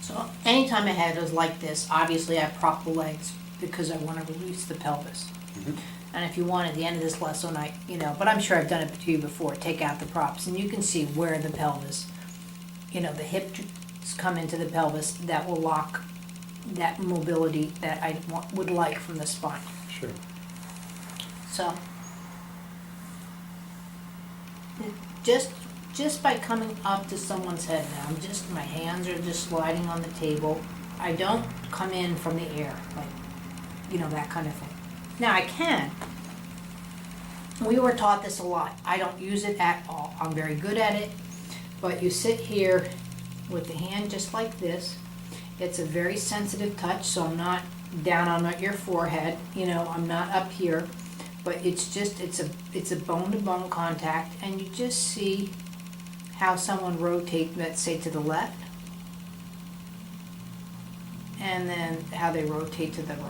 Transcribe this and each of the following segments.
So anytime a head is like this, obviously I prop the legs because I want to release the pelvis. Mhm. And if you want at the end of this lesson, but I'm sure I've done it to you before, take out the props and you can see where the pelvis, the hips come into the pelvis that will lock that mobility that I would like from the spine. Sure. So, just by coming up to someone's head now, my hands are just sliding on the table. I don't come in from the air, that kind of thing. Now I can. We were taught this a lot. I don't use it at all. I'm very good at it, but you sit here with the hand just like this. It's a very sensitive touch, so I'm not down on your forehead, I'm not up here, but it's a bone-to-bone contact, and you just see how someone rotates, let's say to the left, and then how they rotate to the right.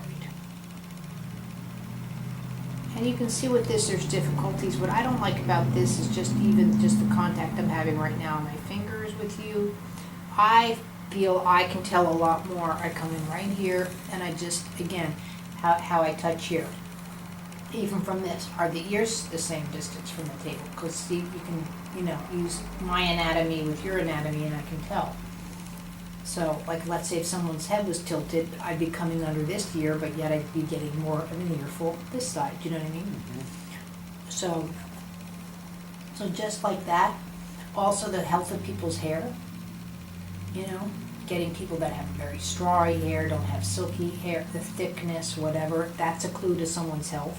And you can see with this there's difficulties. What I don't like about this is just the contact I'm having right now on my fingers with you. I feel I can tell a lot more. I come in right here and I just, again, how I touch here. Even from this, are the ears the same distance from the table? Because see, you can, use my anatomy with your anatomy and I can tell. So, let's say if someone's head was tilted, I'd be coming under this ear, but yet I'd be getting more of an earful this side, you know what I mean? Mm-hmm. So just like that. Also the health of people's hair, getting people that have very strawy hair, don't have silky hair, the thickness, whatever, that's a clue to someone's health.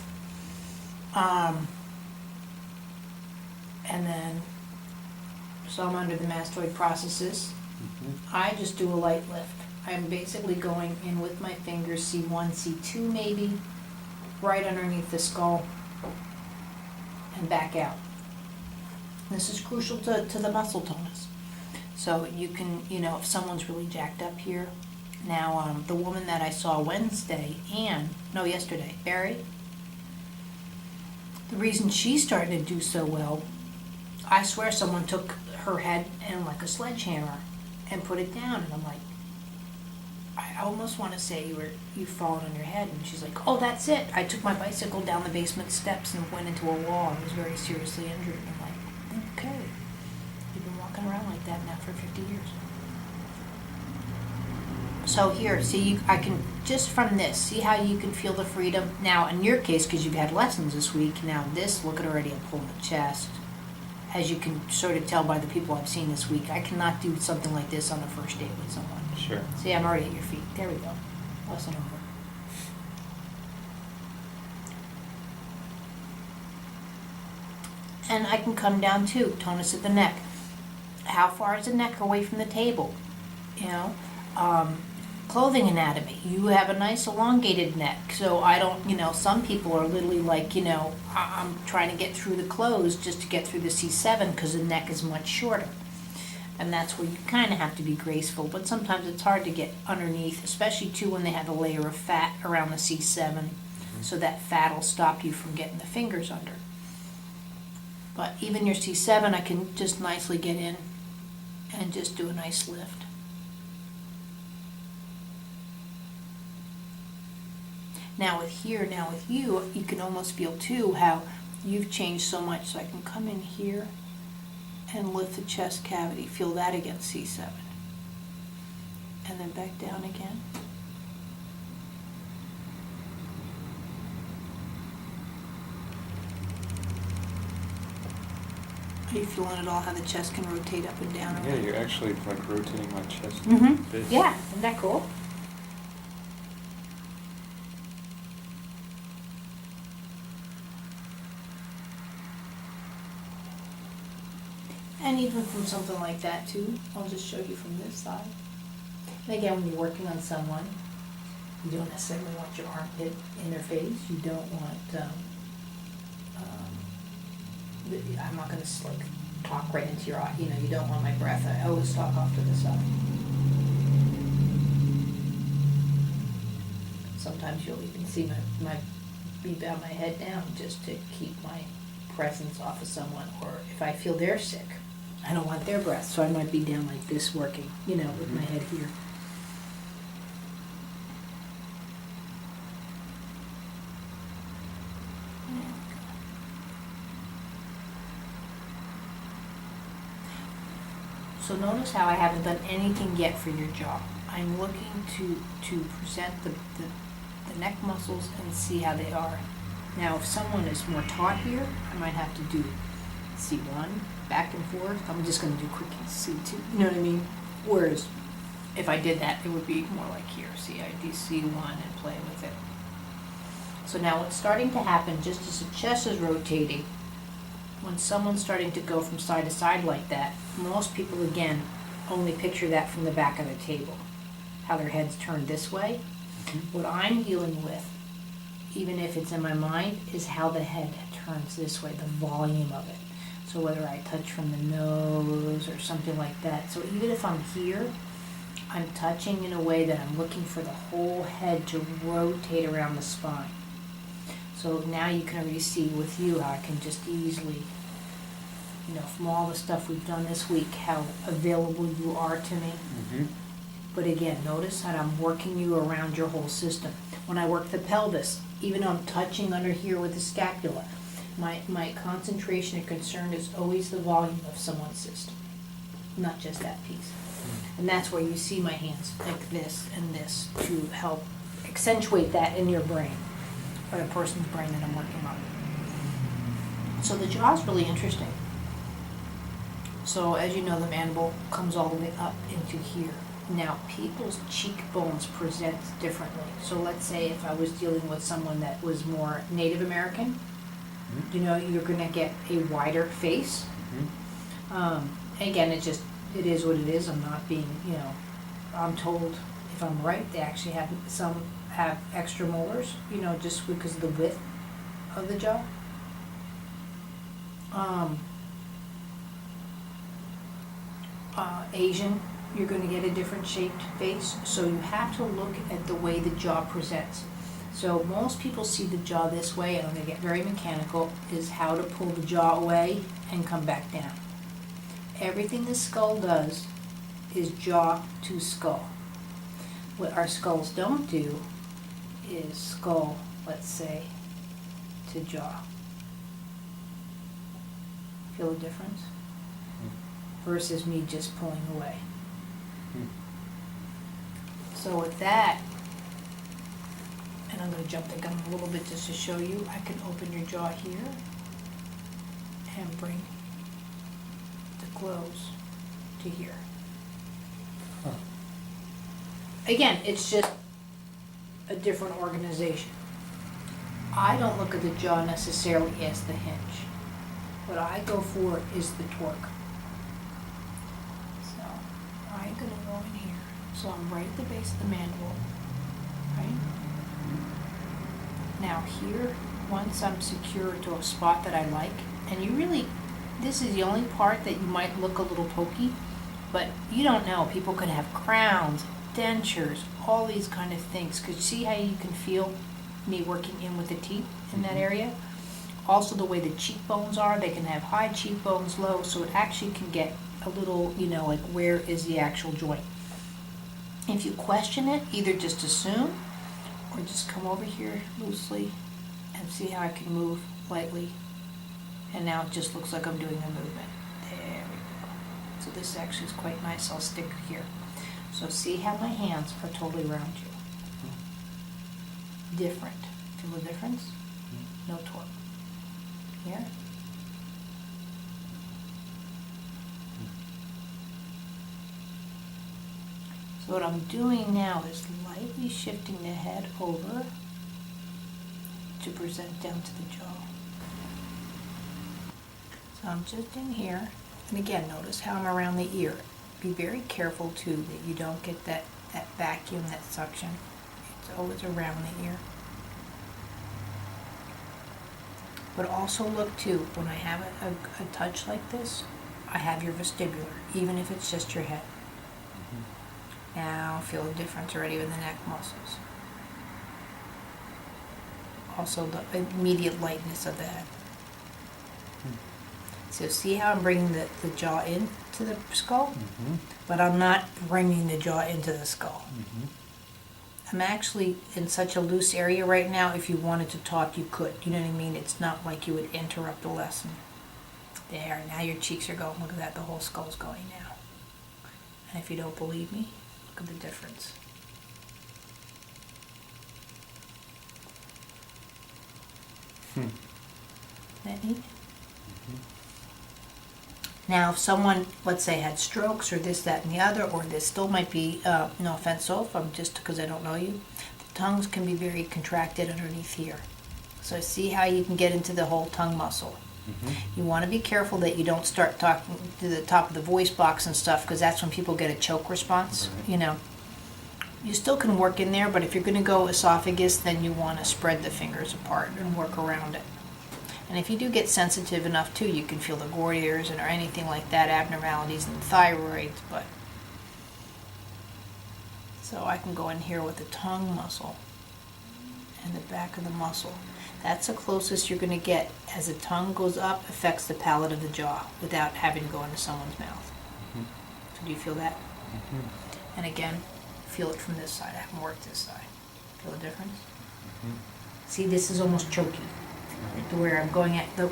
And then, so I'm under the mastoid processes. Mm-hmm. I just do a light lift. I'm basically going in with my fingers, C1, C2 maybe, right underneath the skull, and back out. This is crucial to the muscle tonus. So you can, if someone's really jacked up here. Now, the woman that I saw yesterday, Barry, the reason she's starting to do so well, I swear someone took her head and like a sledgehammer and put it down, and I'm like, I almost want to say you've fallen on your head, and she's like, oh, that's it. I took my bicycle down the basement steps and went into a wall and was very seriously injured. And I'm like, okay, you've been walking around like that now for 50 years. So here, see, I can, just from this, see how you can feel the freedom? Now, in your case, because you've had lessons this week, now this, look at already, I'm pulling the chest. As you can sort of tell by the people I've seen this week, I cannot do something like this on the first date with someone. Sure. See, I'm already at your feet. There we go. Lesson over. And I can come down too, tonus of the neck. How far is the neck away from the table? Clothing anatomy. You have a nice elongated neck, so I don't, some people are literally like, I'm trying to get through the clothes just to get through the C7 because the neck is much shorter. And that's where you kind of have to be graceful, but sometimes it's hard to get underneath, especially too when they have a layer of fat around the C7, so that fat will stop you from getting the fingers under. But even your C7, I can just nicely get in and just do a nice lift. Now with you, you can almost feel too how you've changed so much. So I can come in here and lift the chest cavity. Feel that against C7. And then back down again. Are you feeling at all how the chest can rotate up and down? Yeah, you're actually rotating my chest. Mm-hmm. Yeah, isn't that cool? And even from something like that too, I'll just show you from this side. And again, when you're working on someone, you don't necessarily want your armpit in their face. You don't want, I'm not going to talk right into your eye. You don't want my breath. I always talk off to the side. Sometimes you'll even see me bow my head down just to keep my presence off of someone, or if I feel they're sick, I don't want their breath, so I might be down like this working, with my head here. So notice how I haven't done anything yet for your jaw. I'm looking to present the neck muscles and see how they are. Now, if someone is more taut here, I might have to do C1, back and forth. I'm just going to do quick C2, you know what I mean? Whereas if I did that, it would be more like here. See, I do C1 and play with it. So now what's starting to happen, just as the chest is rotating, when someone's starting to go from side to side like that, most people, again, only picture that from the back of the table, how their head's turned this way. What I'm dealing with, even if it's in my mind, is how the head turns this way, the volume of it. So whether I touch from the nose or something like that. So even if I'm here, I'm touching in a way that I'm looking for the whole head to rotate around the spine. So now you can already see with you how I can just easily, from all the stuff we've done this week, how available you are to me. Mm-hmm. But again, notice that I'm working you around your whole system. When I work the pelvis, even though I'm touching under here with the scapula, my concentration and concern is always the volume of someone's system, not just that piece. And that's where you see my hands like this and this to help accentuate that in your brain, or the person's brain that I'm working on. So the jaw is really interesting. So as you know, the mandible comes all the way up into here. Now, people's cheekbones present differently. So let's say if I was dealing with someone that was more Native American, you're going to get a wider face. Again, it is what it is. I'm not being, I'm told, if I'm right, they actually some have extra molars, just because of the width of the jaw. Asian, you're going to get a different shaped face, so you have to look at the way the jaw presents. So most people see the jaw this way, and when they get very mechanical, is how to pull the jaw away and come back down. Everything the skull does is jaw to skull. What our skulls don't do is skull, let's say, to jaw. Feel the difference? Versus me just pulling away. So with that, and I'm going to jump the gun a little bit just to show you, I can open your jaw here and bring the close to here. Again, it's just a different organization. I don't look at the jaw necessarily as the hinge. What I go for is the torque. So I'm going to go in here. So I'm right at the base of the mandible, right? Now here, once I'm secure to a spot that I like, and this is the only part that you might look a little pokey, but you don't know. People could have crowns, dentures, all these kind of things. Could you see how you can feel me working in with the teeth in that area? Also the way the cheekbones are, they can have high cheekbones, low, so it actually can get a little, like where is the actual joint. If you question it, either just assume or just come over here loosely and see how I can move lightly. And now it just looks like I'm doing a movement. There we go. So this actually is quite nice. I'll stick here. So see how my hands are totally around you. Different. Feel the difference? No torque. Here. So what I'm doing now is lightly shifting the head over to present down to the jaw. So I'm just in here, and again, notice how I'm around the ear. Be very careful too that you don't get that vacuum, that suction. It's always around the ear. But also look too, when I have a touch like this, I have your vestibular, even if it's just your head. Now feel the difference already with the neck muscles. Also the immediate lightness of the head. So see how I'm bringing the jaw into the skull? But I'm not bringing the jaw into the skull. I'm actually in such a loose area right now, if you wanted to talk, you could. You know what I mean? It's not like you would interrupt the lesson. There, now your cheeks are going. Look at that, the whole skull's going now. And if you don't believe me, look at the difference. Hmm. Isn't that neat? Now, if someone, let's say, had strokes or this, that, and the other, or this still might be, no offense, Soph, I'm just because I don't know you, the tongues can be very contracted underneath here. So see how you can get into the whole tongue muscle. Mm-hmm. You want to be careful that you don't start talking to the top of the voice box and stuff, because that's when people get a choke response, Right. you know. You still can work in there, but if you're going to go esophagus, then you want to spread the fingers apart and work around it. And if you do get sensitive enough too, you can feel the gordiers or anything like that, abnormalities in the thyroids, but. So I can go in here with the tongue muscle and the back of the muscle. That's the closest you're going to get as the tongue goes up, affects the palate of the jaw without having to go into someone's mouth. Mm-hmm. So do you feel that? Mm-hmm. And again, feel it from this side. I haven't worked this side. Feel the difference? Mm-hmm. See, this is almost choky. Right. To where I'm going at the,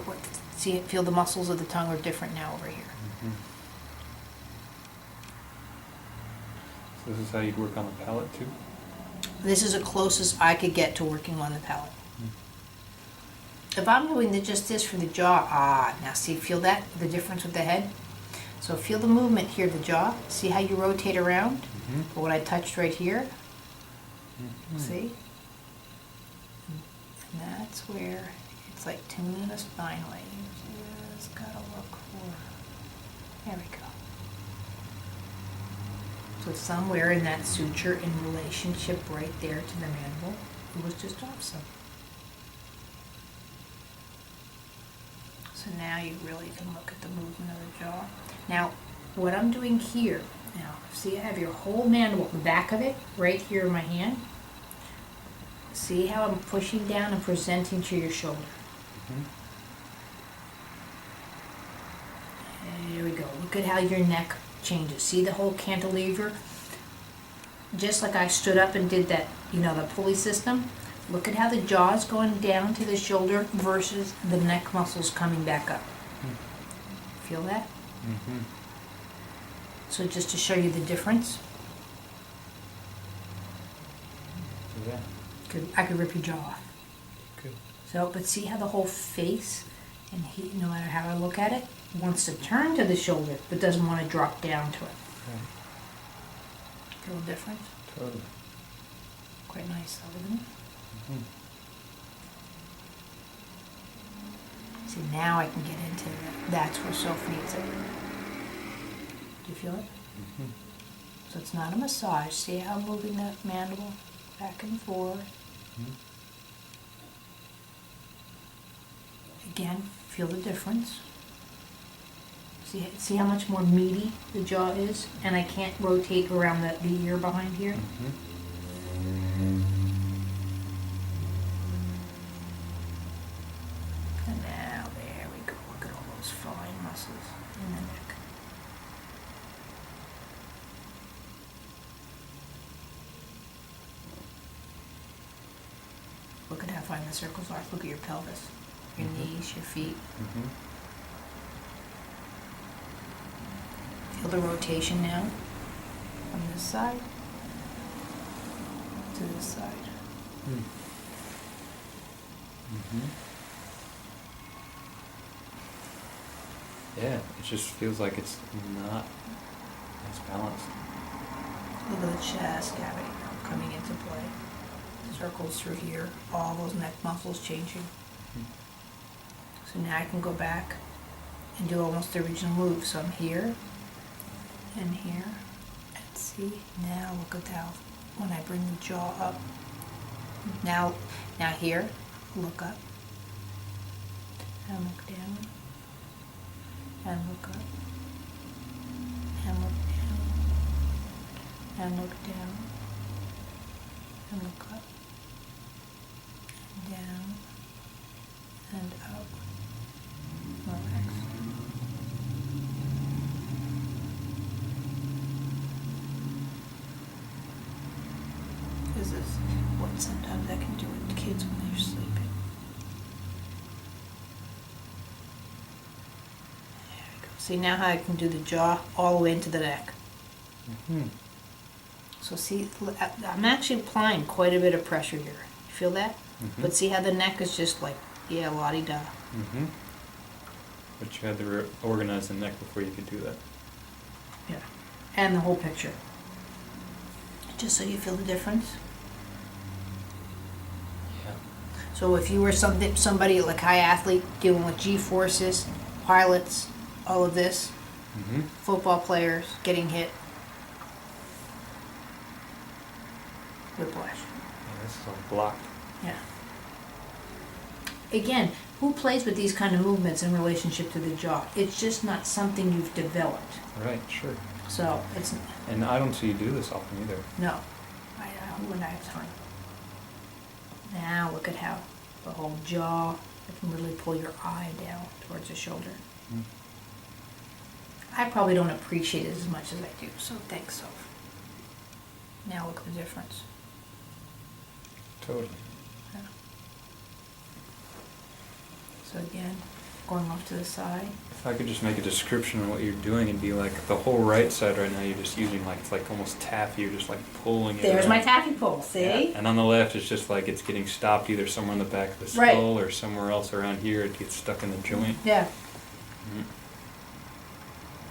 see, feel the muscles of the tongue are different now over here. Mm-hmm. So this is how you'd work on the palate too? This is the closest I could get to working on the palate. If I'm doing just this for the jaw, now see, feel that, the difference with the head? So feel the movement here, the jaw. See how you rotate around? Mm-hmm. But what I touched right here, Mm-hmm. see? And that's where it's like tuning the spine away. You just gotta look for, there we go. So somewhere in that suture in relationship right there to the mandible, it was just off some. So now you really can look at the movement of the jaw. Now, what I'm doing here, now, see I have your whole mandible, the back of it, right here in my hand. See how I'm pushing down and presenting to your shoulder. Mm-hmm. There we go. Look at how your neck changes. See the whole cantilever? Just like I stood up and did that, you know, the pulley system. Look at how the jaw's going down to the shoulder versus the neck muscles coming back up. Feel that? Mm-hmm. So just to show you the difference, Yeah. I could rip your jaw off. Good. So, but see how the whole face, and he, no matter how I look at it, wants to turn to the shoulder, but doesn't want to drop down to it. Right. Feel the difference? Totally. Quite nice though, isn't it? Mm-hmm. See, now I can get into it. That's where Soph needs it. Do you feel it? Mm-hmm. So it's not a massage. See how I'm moving that mandible back and forth. Mm-hmm. Again, feel the difference. See how much more meaty the jaw is? And I can't rotate around the ear behind here. Mm-hmm. And now, there we go. Look at all those fine muscles in the neck. Look at how fine the circles are. Look at your pelvis, your knees, your feet. Mm-hmm. Feel the rotation now from this side to this side. Mm-hmm. Yeah, it just feels like it's not as balanced. Look at the chest cavity now coming into play. Circles through here, all those neck muscles changing. So now I can go back and do almost the original move. So I'm here and here. And see, now look at how, when I bring the jaw up. Now here, look up. And look down. And look up. And look down. And look down. And look up. And down. And up. Relax. This is what sometimes I can do with kids when they're sleeping. There we go. See now how I can do the jaw all the way into the neck. Hmm. So see, I'm actually applying quite a bit of pressure here. You feel that? Mm-hmm. But see how the neck is just like, yeah, la-di-da. Mm-hmm. But you had to organize the neck before you could do that. Yeah. And the whole picture. Just so you feel the difference. Yeah. So if you were somebody like high athlete dealing with G-forces, pilots, all of this, Mm-hmm. football players getting hit, whiplash. Yeah, this is all blocked. Yeah. Again, who plays with these kind of movements in relationship to the jaw? It's just not something you've developed. Right, sure. So it's And I don't see you do this often either. no. Who wouldn't I have time? Now look at how the whole jaw. I can literally pull your eye down towards the shoulder. Mm. I probably don't appreciate it as much as I do. So thanks, Soph. Now look at the difference. Totally. Yeah. So again, going off to the side. If I could just make a description of what you're doing, it'd be like the whole right side right now you're just using like, it's like almost taffy, you're just like pulling it There's around. my taffy pull, see? Yeah. And on the left it's just like it's getting stopped either somewhere in the back of the skull Right. or somewhere else around here, it gets stuck in the joint. Yeah. Mm.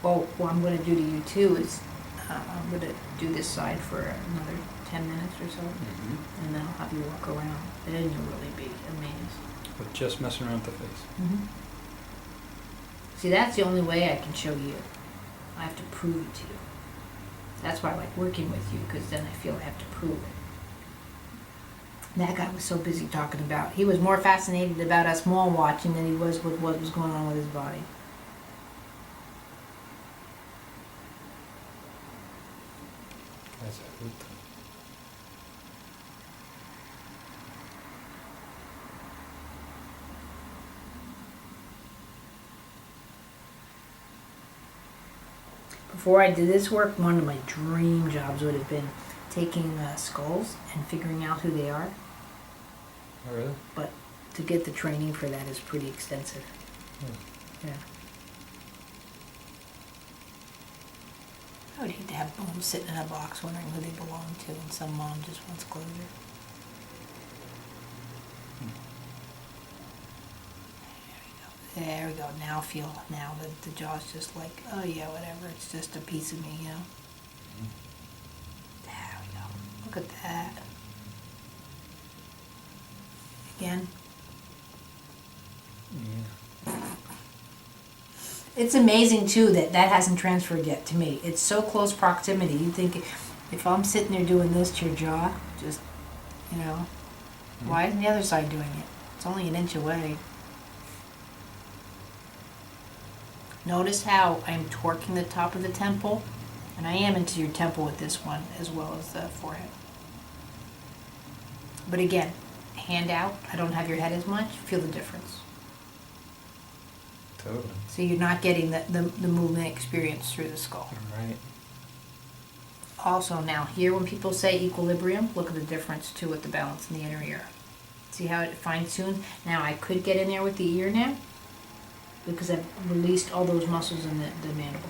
Well, what I'm going to do to you too is I'm going to do this side for another 10 minutes or so, Mm-hmm. and then I'll have you walk around. And then you'll really be amazed. But just messing around with the face. Mm-hmm. See, that's the only way I can show you. I have to prove it to you. That's why I like working with you, because then I feel I have to prove it. That guy was so busy talking about, he was more fascinated about us mall watching than he was with what was going on with his body. Guys, I hate them. Before I did this work, one of my dream jobs would have been taking skulls and figuring out who they are. Oh, really? But to get the training for that is pretty extensive. Hmm. Yeah. I would hate to have bones sitting in a box wondering who they belong to, and some mom just wants closure. There we go. Now feel, now the jaw's just like, oh yeah, whatever. It's just a piece of me, you know? There we go. Look at that. Again. Yeah. It's amazing too that that hasn't transferred yet to me. It's so close proximity. You think if I'm sitting there doing this to your jaw, just, you know, why isn't the other side doing it? It's only an inch away. Notice how I'm torquing the top of the temple, and I am into your temple with this one as well as the forehead. But again, hand out, I don't have your head as much, feel the difference. Totally. So you're not getting the movement experience through the skull. Right. Also now here when people say equilibrium, look at the difference too with the balance in the inner ear. See how it fine-tunes? Now I could get in there with the ear now, because I've released all those muscles in the mandible.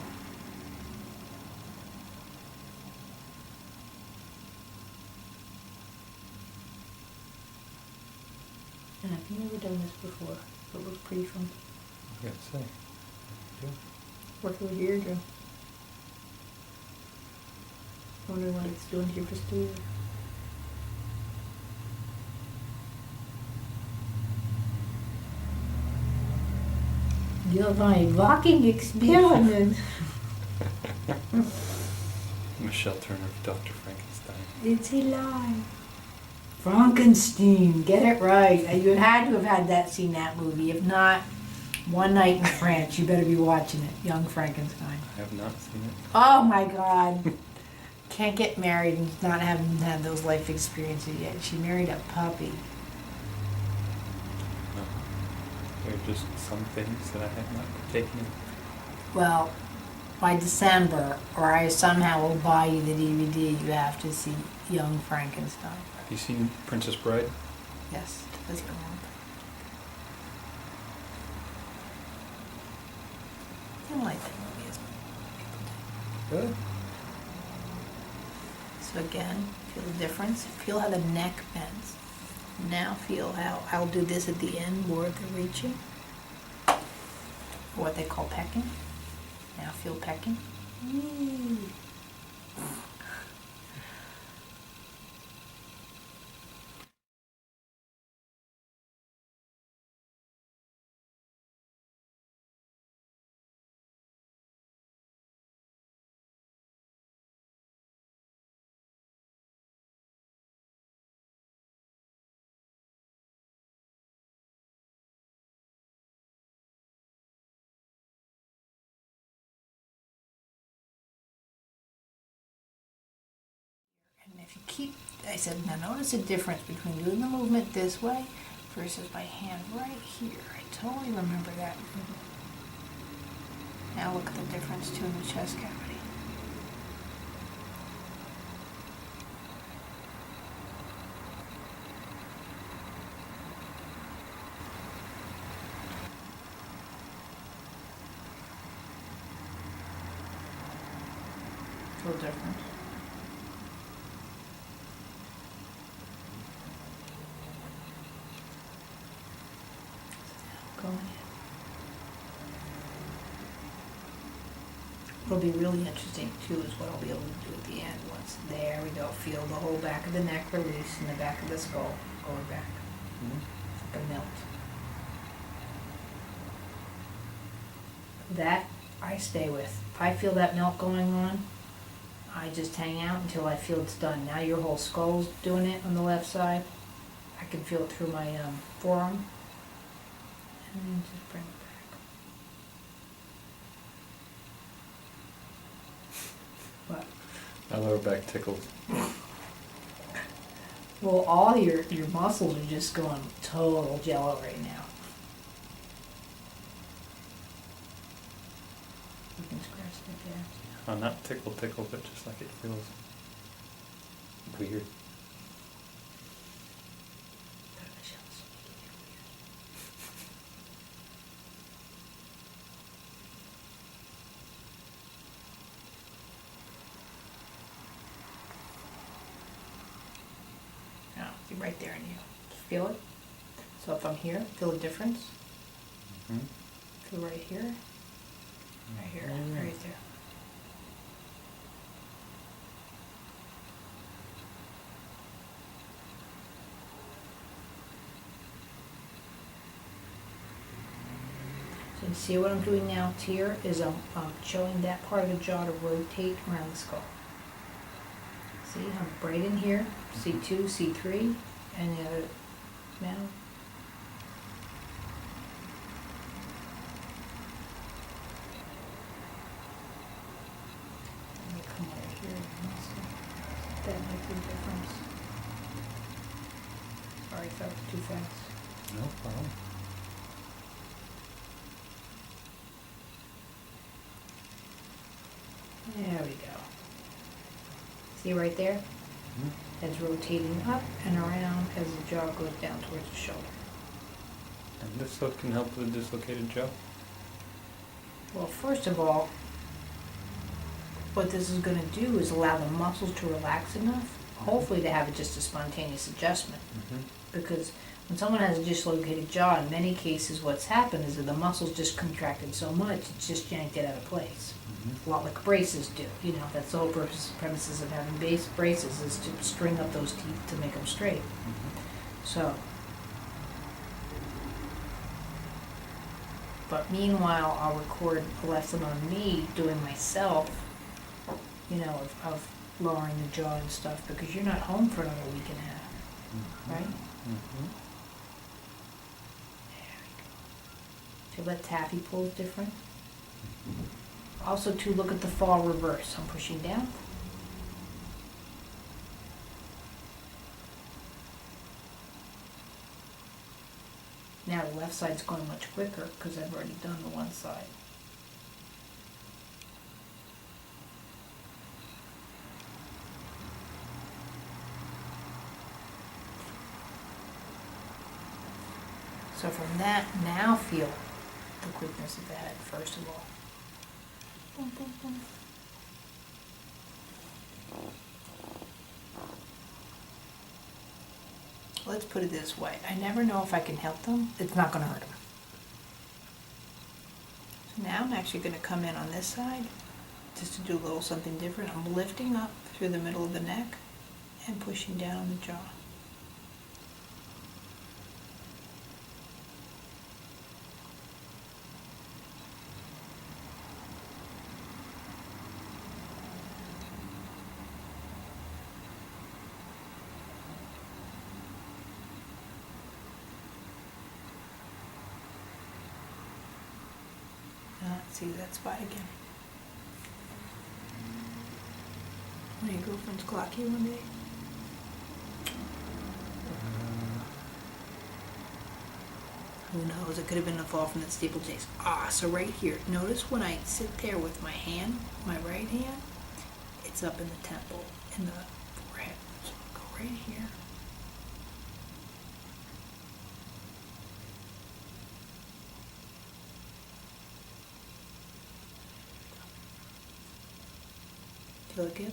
And I've never done this before, so it looks pretty fun. I gotta say. Yeah. Working with your eardrum. Wondering what it's doing to your posterior. You're my walking experiment. Michelle Turner, Dr. Frankenstein. It's alive. Frankenstein, get it right. You had to have had that, seen that movie. If not, One Night in France. You better be watching it. Young Frankenstein. I have not seen it. Oh my God. Can't get married and not having had those life experiences yet. She married a puppy. No. There are just some things that I have not taken in. Well, by December, or I somehow will buy you the DVD, you have to see Young Frankenstein. Have you seen Princess Bride? Yes, that's your mom. I didn't like that movie as much as people Really? did. So again, feel the difference. Feel how the neck bends. Now feel how I'll do this at the end where they're reaching. What they call pecking. Now feel pecking. Woo. And if you keep, I said, now notice the difference between doing the movement this way versus my hand right here. I totally remember that movement. Now look at the difference too in the chest cavity. A little different. Going in. What'll be really interesting too is what I'll be able to do at the end once. There we go. Feel the whole back of the neck release and the back of the skull going back. It's like a melt. That I stay with. If I feel that melt going on, I just hang out until I feel it's done. Now your whole skull's doing it on the left side. I can feel it through my forearm. And then just bring it back. What? My lower back tickles. Well, all your muscles are just going total jello right now. You can scratch that there. Oh, not tickle, but just like it feels weird. Now, see right there in you. Feel it? So if I'm here, feel the difference? Mm-hmm. Feel right here? Right here, right there. So you see what I'm doing now here is I'm showing that part of the jaw to rotate around the skull. See, I'm right in here, C2, C3, and the other now. Let me come over here and see. That makes a difference. Sorry if that was too fast. No problem. There we go. See right there? Mm-hmm. It's rotating up and around as the jaw goes down towards the shoulder. And this look can help with a dislocated jaw? Well, first of all, what this is going to do is allow the muscles to relax enough, hopefully to have it just a spontaneous adjustment. Mm-hmm. Because when someone has a dislocated jaw, in many cases what's happened is that the muscles just contracted so much, it's just yanked it out of place. Mm-hmm. A lot like braces do. You know, that's the whole premises of having braces is to string up those teeth to make them straight. Mm-hmm. So, but meanwhile, I'll record a lesson on me doing myself, you know, of lowering the jaw and stuff, because you're not home for another week and a half, Mm-hmm. right? Mm-hmm. There we go. Feel that taffy pull is different? Also, to look at the fall reverse. I'm pushing down. Now the left side's going much quicker because I've already done the one side. So from that, now feel the quickness of the head, first of all. Boom, boom, boom. let's put it this way. I never know if I can help them. It's not going to hurt them. So now I'm actually going to come in on this side just to do a little something different. I'm lifting up through the middle of the neck and pushing down on the jaw. See that spot again. When your girlfriend's clock you one day? Who knows? It could have been a fall from the steeplechase. So right here, notice when I sit there with my hand, my right hand, it's up in the temple, in the forehead. So I'll go right here. Feel it good?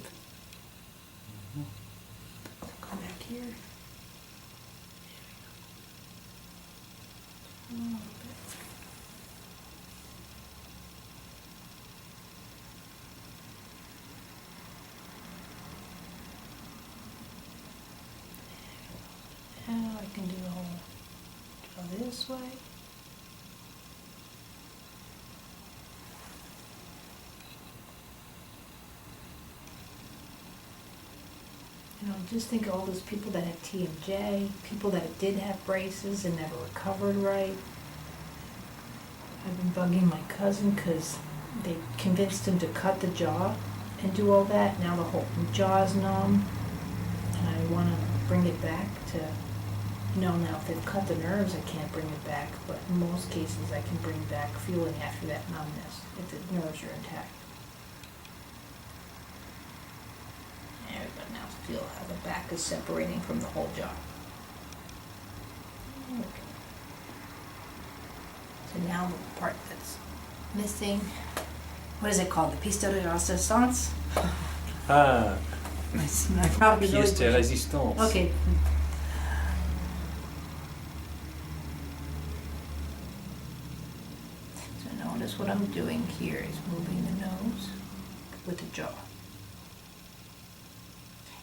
So come back here. A little bit. Now I can do the whole go this way. You know, just think of all those people that had TMJ, people that did have braces and never recovered right. I've been bugging my cousin because they convinced him to cut the jaw and do all that. Now the whole jaw's numb, and I want to bring it back to, now if they've cut the nerves, I can't bring it back, but in most cases I can bring back feeling after that numbness if the nerves are intact. Everybody now feel how the back is separating from the whole jaw. Okay. So now the part that's missing, what is it called? The pièce de résistance? Ah, I probably pièce de résistance. Okay. So notice what I'm doing here is moving the nose with the jaw.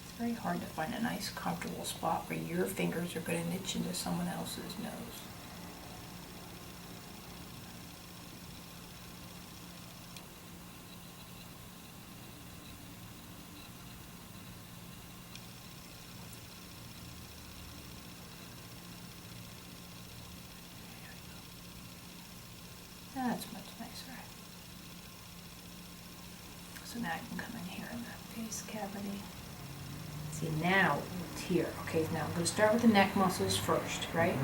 It's very hard to find a nice comfortable spot where your fingers are going to niche into someone else's nose. That's much nicer. So now I can come in here in the face cavity. See, now it's here. Okay, now I'm going to start with the neck muscles first, right?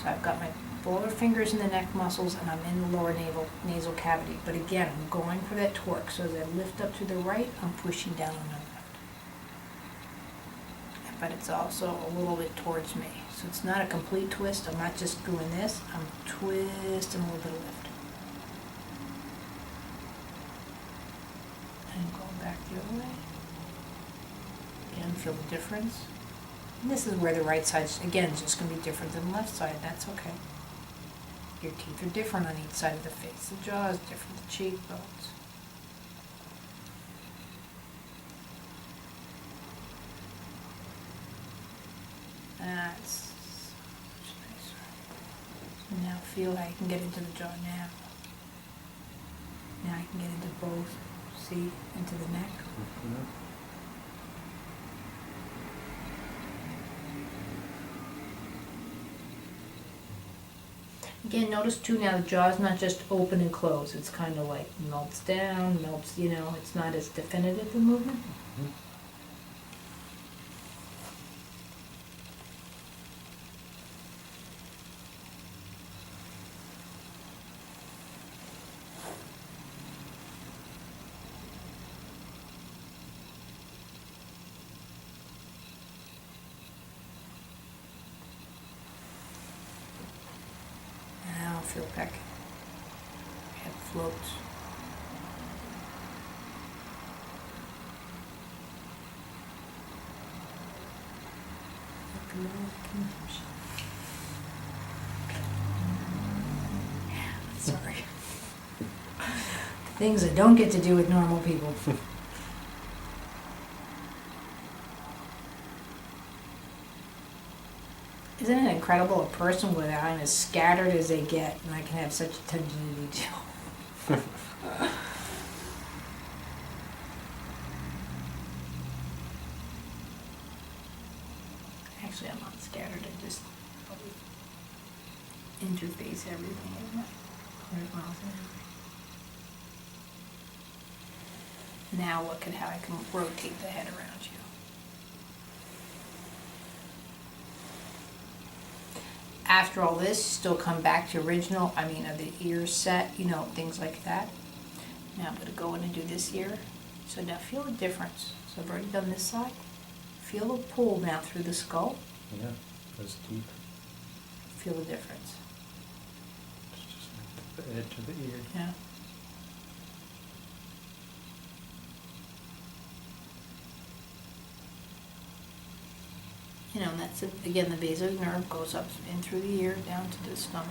So I've got my lower fingers in the neck muscles and I'm in the lower nasal cavity. But again, I'm going for that torque. So as I lift up to the right, I'm pushing down on the left. But it's also a little bit towards me. So it's not a complete twist. I'm not just doing this. I'm twisting a little bit of lift. And going back the other way. Again, feel the difference. And this is where the right side, again, is just going to be different than the left side. That's okay. Your teeth are different on each side of the face. The jaw is different, the cheekbones. That's much nicer. So now feel how you can get into the jaw now. Now I can get into both. See, into the neck. Again, notice too now the jaw's not just open and close. It's kind of like melts down, melts, it's not as definitive the movement. Feel back. Head floats. Sorry. Things I don't get to do with normal people. Isn't it incredible, a person with I'm as scattered as they get, and I can have such attention to detail. Actually, I'm not scattered, I just interface everything at 100 miles an hour. Now look at how I can rotate the head around you. After all this, still come back to original, are the ears set, things like that. Now I'm going to go in and do this ear. So now feel the difference. So I've already done this side. Feel the pull now through the skull. Yeah, that's deep. Feel the difference. It's just like the edge of the ear. Yeah. And that's, again, the basic nerve goes up in through the ear, down to the stomach.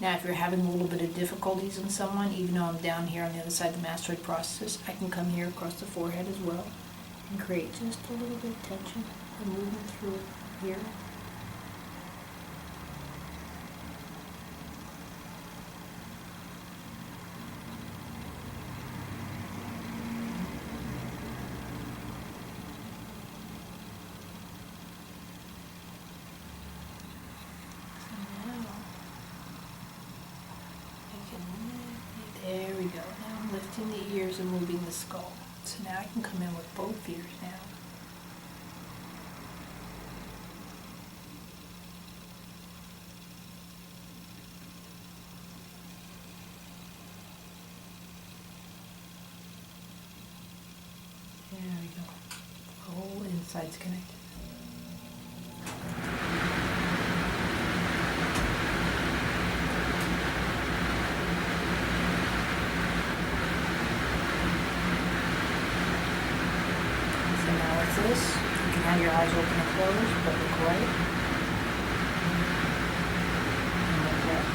Now, if you're having a little bit of difficulties in someone, even though I'm down here on the other side of the mastoid process, I can come here across the forehead as well and create just a little bit of tension and movement through it here. There we go. Now I'm lifting the ears and moving the skull. So now I can come in with both ears now. There we go. The whole inside's connected. This. You can have your eyes open and closed, but look right. And look left.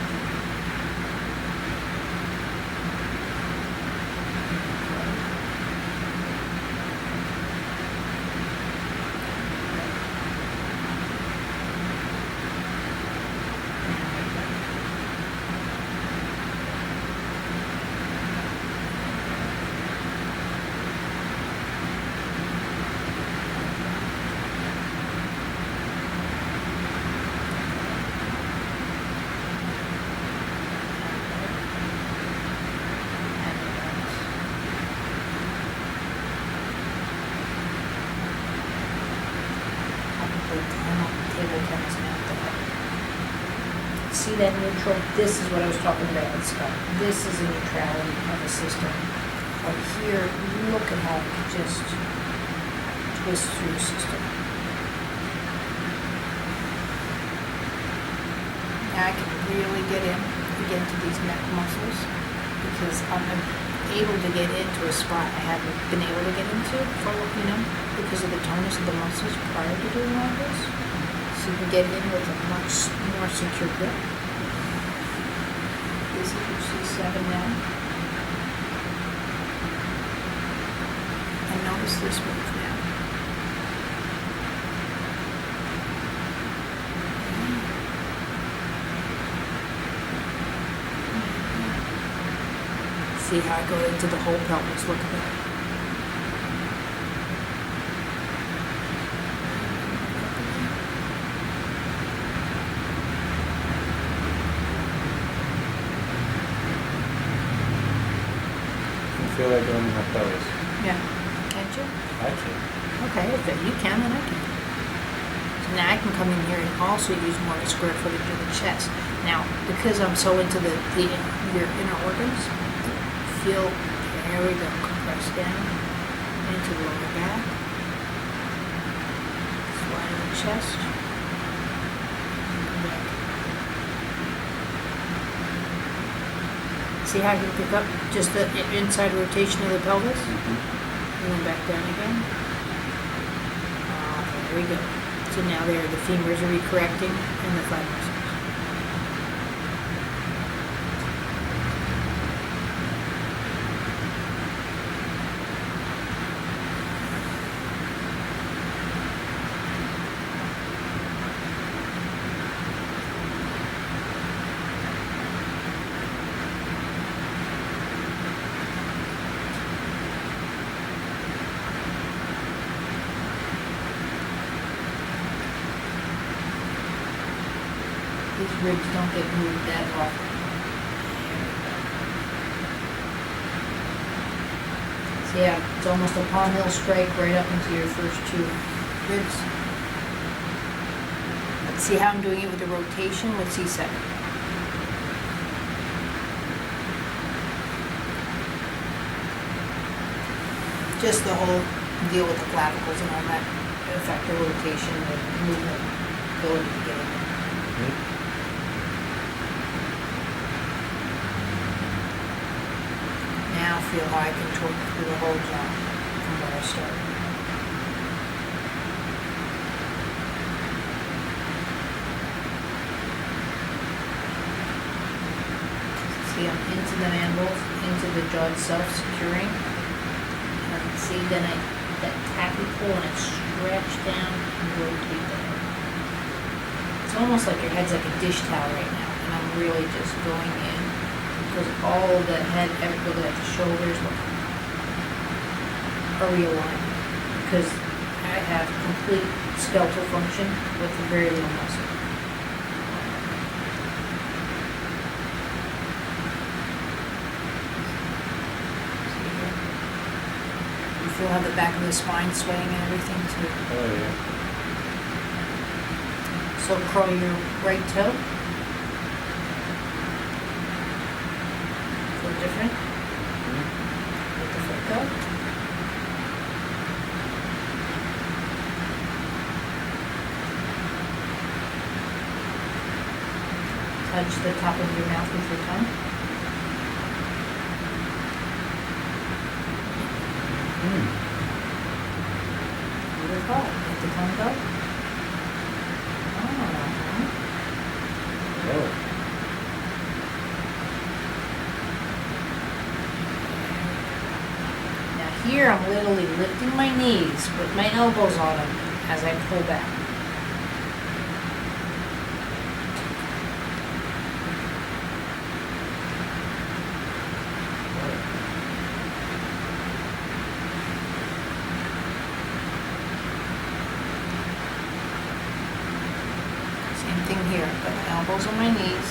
Look right. Table tennis mat there. See that neutral? This is what I was talking about with Scott. This is a neutrality of a system. But here, look at how it can just twist through the system. Now I can really get into these neck muscles because I'm able to get into a spot I haven't been able to get into for, because of the tonus of the muscles prior to doing all this. So you can get in with a much more secure grip. This is your C7 now. And notice this move now. See how I go into the whole pelvis, look at that. I feel like going in my pelvis. Yeah, can't you? I can. Okay, if you can, then I can. So now I can come in here and also use more of the square footage of the chest. Now, because I'm so into your inner organs, feel, there we go, compress down into the lower back, slide in the chest, come back. See how I can pick up just the inside rotation of the pelvis? Mm-hmm. And then back down again. There we go. So now there, the femurs are recorrecting and the thigh muscles. These ribs don't get moved that often. So yeah, it's almost a palm heel strike right up into your first two ribs. Let's see how I'm doing it with the rotation with C7. Just the whole deal with the clavicles and all that affect the rotation, the movement, ability to get in there. Now feel how I can torque through the whole jaw from where I started. See, I'm into the mandibles, into the jaw itself, securing. And see, then that tappy pull and it stretch down and rotate the head. It's almost like your head's like a dish towel right now, and I'm really just going in. Because all of the head, everybody at the shoulders are realigned. Because I have complete skeletal function with very little muscle. You feel how the back of the spine swaying and everything too. Oh yeah. So curl your right toe. Different. Let the foot go. Touch the top of your mouth with your tongue. Beautiful. Let the tongue go. Oh. Here I'm literally lifting my knees with my elbows on them as I pull back. Same thing here. I've got my elbows on my knees.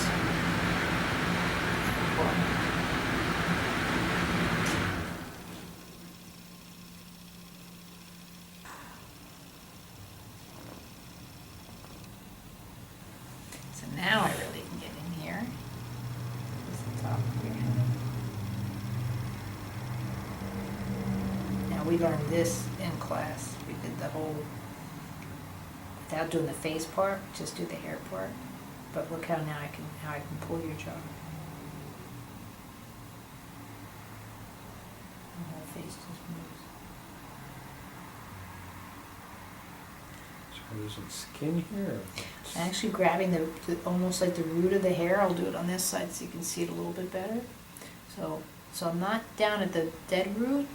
So now I really can get in here. This is the top here. Now we learned this in class. We did the whole, without doing the face part, just do the hair part. But look how now I can pull your jaw. The whole face just moves. So there's some skin here. I'm actually grabbing the almost like the root of the hair. I'll do it on this side so you can see it a little bit better. So I'm not down at the dead root,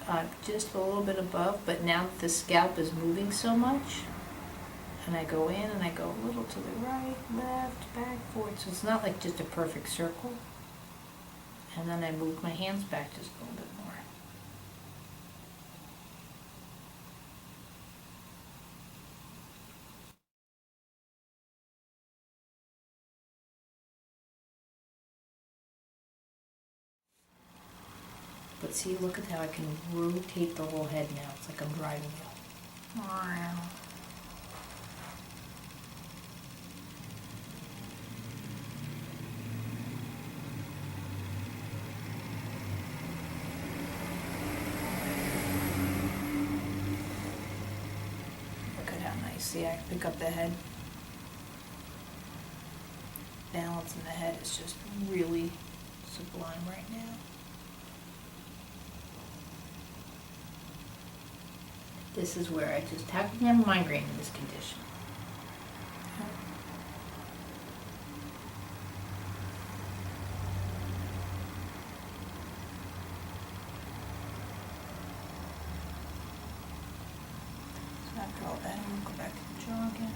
just a little bit above, but now that the scalp is moving so much, and I go in and I go a little to the right, left, back, forward, so it's not like just a perfect circle. And then I move my hands back just a little bit more. But see, look at how I can rotate the whole head now. It's like I'm driving it. Look at how nice. See, I pick up the head. Balance in the head is just really sublime right now. This is where I just, how can you have a migraine in this condition? So after all that, I'm gonna go back to the jaw again.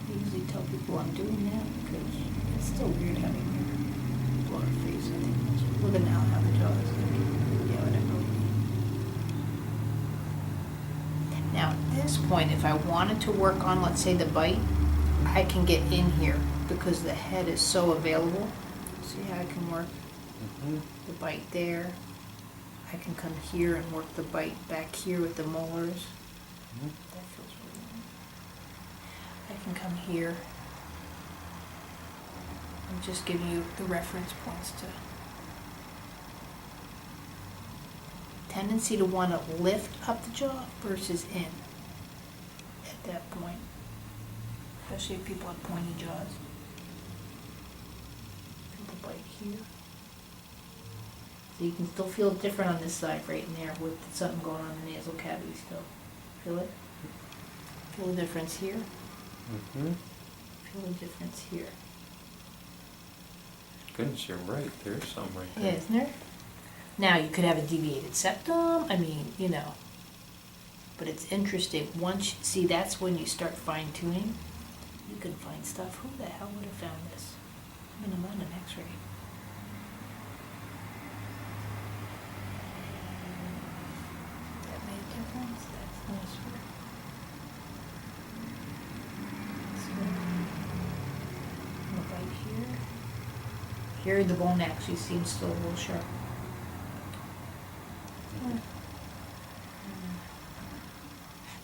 I usually tell people I'm doing that because it's still weird having your blown face. I think that's, look at now how the jaw is going. Yeah, whatever. Now at this point, if I wanted to work on, let's say, the bite, I can get in here because the head is so available. See how I can work the bite there. I can come here and work the bite back here with the molars. That feels really good. I can come here. I'm just giving you the reference points to. Tendency to want to lift up the jaw versus in at that point, especially if people have pointy jaws. Feel the bite here. So you can still feel it different on this side right in there with something going on in the nasal cavity still. Feel it? Feel the difference here? Feel the difference here. Goodness, you're right. There's some right Yeah, there. isn't there? Now, you could have a deviated septum, I mean, you know, but it's interesting. Once, see, that's when you start fine tuning. You can find stuff. Who the hell would have found this? I mean, I'm on an x-ray. That made a difference? That's nice. Right here. Here, the bone actually seems still a little sharp.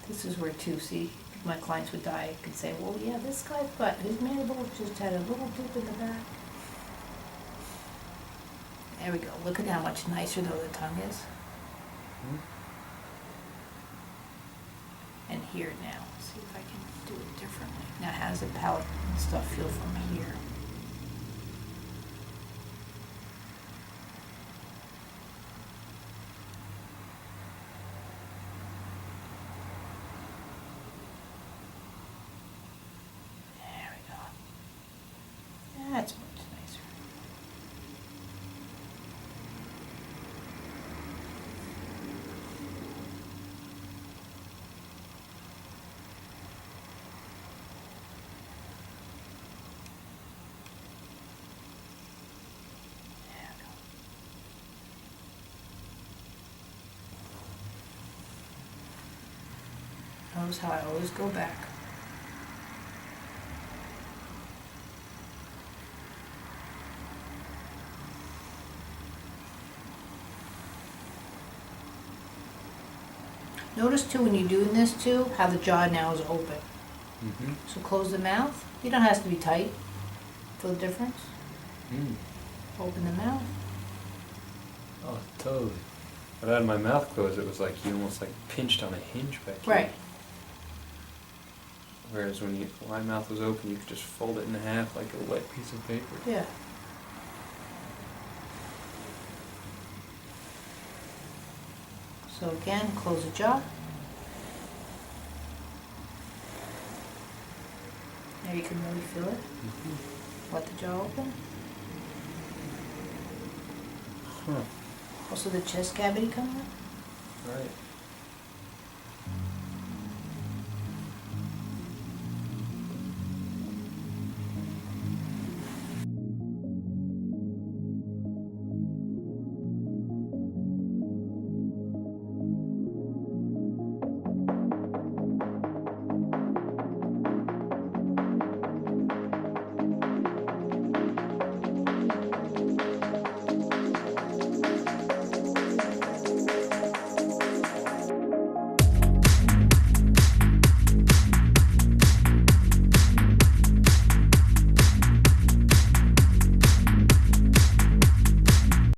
This is where too, see, my clients would die, could say, well, yeah, this guy's butt, his mandible just had a little dip in the back. There we go, look at how much nicer though the tongue is. And here now, see if I can do it differently. Now how does the palate and stuff feel from here? That's much nicer. There we go. Notice how I always go back. Notice too when you're doing this too, how the jaw now is open. So close the mouth. You don't have to be tight. Feel the difference? Open the mouth. Oh, totally. But I had my mouth closed, it was like you almost like pinched on a hinge back here. Right. Whereas when my mouth was open, you could just fold it in half like a wet piece of paper. Yeah. So again, close the jaw. Now you can really feel it. Let the jaw open. Also the chest cavity coming up. Right.